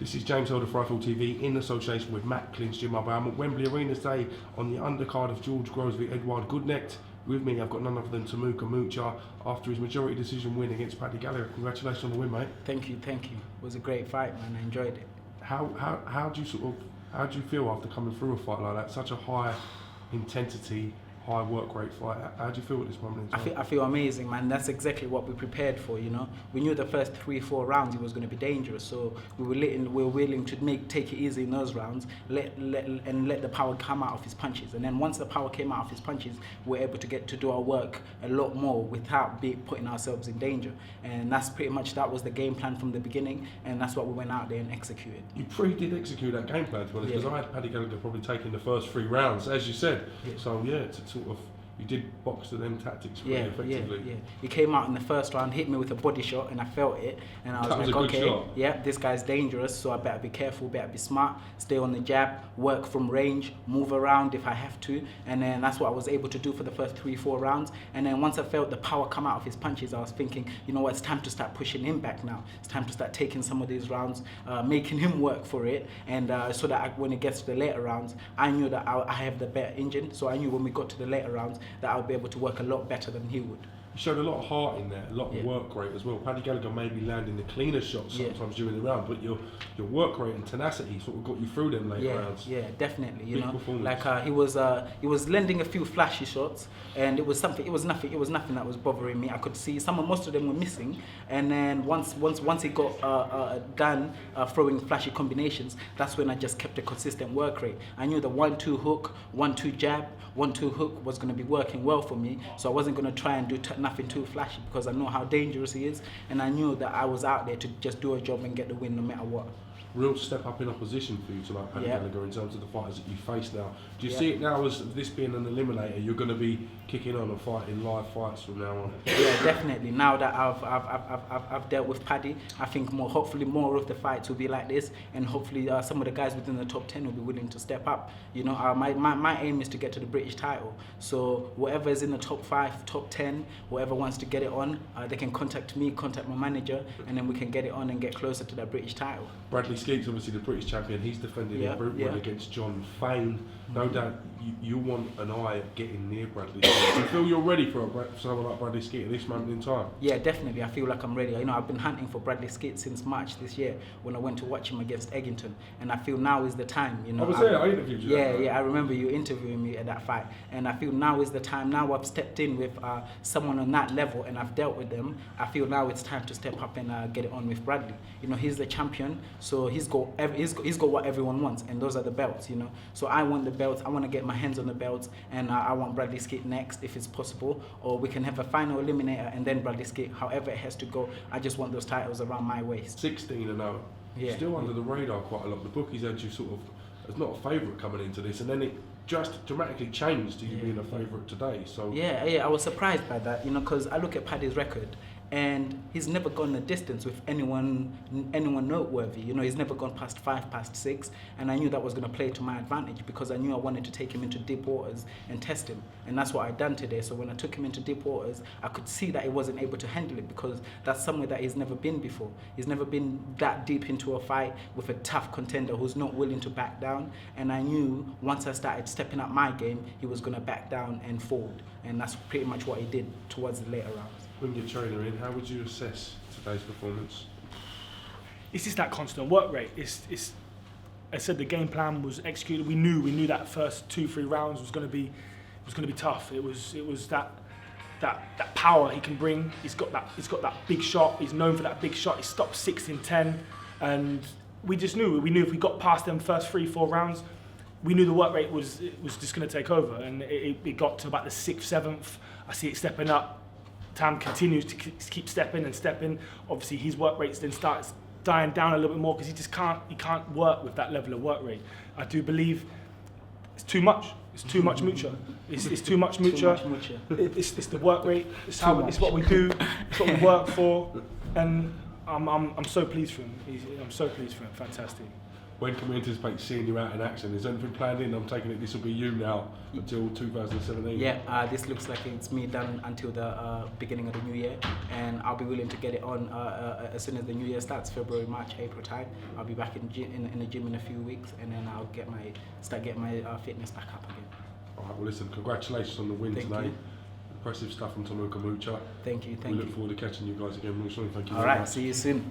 This is James Holder for Rifle TV in association with Matt Clinch Gym. I'm at Wembley Arena today on the undercard of George Groves v Edouard Goodnecht. With me, I've got none other than Tamuka Mucha after his majority decision win against Paddy Gallagher. Congratulations on the win, mate. Thank you. It was a great fight, man. I enjoyed it. How do you feel after coming through a fight like that? Such a high intensity, high work rate fight. How do you feel at this moment in time? I feel amazing, man. That's exactly what we prepared for, you know. We knew the first 3-4 rounds it was going to be dangerous, so we were willing to take it easy in those rounds, let the power come out of his punches. And then once the power came out of his punches, we were able to get to do our work a lot more without putting ourselves in danger. And that's pretty much, that was the game plan from the beginning, and that's what we went out there and executed. You did execute that game plan, to be honest, because I had Paddy Gallagher probably taking the first 3 rounds, as you said. Yeah. So yeah, it's sort of, you did box to them tactics pretty effectively. Yeah. He came out in the first round, hit me with a body shot, and I felt it. And I was like, okay, yeah, this guy's dangerous, so I better be careful, better be smart, stay on the jab, work from range, move around if I have to. And then that's what I was able to do for the first 3-4 rounds. And then once I felt the power come out of his punches, I was thinking, you know what, it's time to start pushing him back now. It's time to start taking some of these rounds, making him work for it. And so that when it gets to the later rounds, I knew that I have the better engine. So I knew when we got to the later rounds, that I would be able to work a lot better than he would. You showed a lot of heart in there, a lot of work rate as well. Paddy Gallagher may be landing the cleaner shots sometimes during the round, but your work rate and tenacity sort of got you through them late rounds. Yeah, definitely. You know, like he was lending a few flashy shots, and it was nothing that was bothering me. I could see most of them were missing, and then once he got done throwing flashy combinations, that's when I just kept a consistent work rate. I knew the 1-2 hook, 1-2 jab, 1-2 hook was going to be working well for me, so I wasn't going to try and do nothing too flashy because I know how dangerous he is, and I knew that I was out there to just do a job and get the win no matter what. Real step up in opposition for you tonight, Paddy Gallagher, in terms of the fighters that you face now. Do you see it now as this being an eliminator? You're going to be kicking on and fighting live fights from now on. Yeah, definitely. Now that I've dealt with Paddy, I think hopefully more of the fights will be like this, and hopefully some of the guys within the top 10 will be willing to step up. You know, my aim is to get to the British title. So whoever is in the top 5, top 10, whoever wants to get it on, they can contact me, contact my manager, and then we can get it on and get closer to that British title. Skeete's obviously the British champion. He's defending the brute one against John Fane. No doubt you want an eye at getting near Bradley Skeete. Do you feel you're ready for someone like Bradley Skeete at this moment in time? Yeah, definitely. I feel like I'm ready. You know, I've been hunting for Bradley Skeete since March this year when I went to watch him against Eggington, and I feel now is the time. You know, I was there. I interviewed you. Yeah. I remember you interviewing me at that fight, and I feel now is the time. Now I've stepped in with someone on that level, and I've dealt with them. I feel now it's time to step up and get it on with Bradley. You know, he's the champion, so he's got what everyone wants, and those are the belts. You know, so I want the belts. I want to get my hands on the belts, and I want Bradley Skeete next if it's possible, or we can have a final eliminator and then Bradley Skeete. However it has to go, I just want those titles around my waist. 16-0. Still under the radar quite a lot. The bookies had you sort of as not a favourite coming into this, and then it just dramatically changed to you being a favourite today. So I was surprised by that, you know, because I look at Paddy's record, and he's never gone the distance with anyone noteworthy. You know, he's never gone past 5, past 6, and I knew that was going to play to my advantage because I knew I wanted to take him into deep waters and test him, and that's what I done today. So when I took him into deep waters, I could see that he wasn't able to handle it because that's somewhere that he's never been before. He's never been that deep into a fight with a tough contender who's not willing to back down, and I knew once I started stepping up my game, he was going to back down and fold, and that's pretty much what he did towards the later rounds. When your trainer in, how would you assess today's performance? It's just that constant work rate. I said the game plan was executed. We knew that first 2-3 rounds was going to be tough. It was that power he can bring. He's got that big shot. He's known for that big shot. He stopped 6 in 10, and we just knew. We knew if we got past them first 3-4 rounds, we knew the work rate was just going to take over, and it got to about the 6th, 7th. I see it stepping up. Tam continues to keep stepping and stepping. Obviously, his work rates then starts dying down a little bit more because he can't work with that level of work rate. I do believe it's too much. It's too much Mucha. It's too much Mucha. It's the work rate. It's what we do. It's what we work for, and I'm so pleased for him. I'm so pleased for him. Fantastic. When can we anticipate seeing you out in action? Is there anything planned in? I'm taking it this will be you now until 2017. Yeah, this looks like it's me done until the beginning of the new year, and I'll be willing to get it on as soon as the new year starts, February, March, April time. I'll be back in the gym in a few weeks, and then I'll start getting my fitness back up again. All right, well listen, congratulations on the win Thank today. you. Impressive stuff from Tamuka Mucha. Thank you. We look forward to catching you guys again real soon. Thank you All very right, much. see you soon.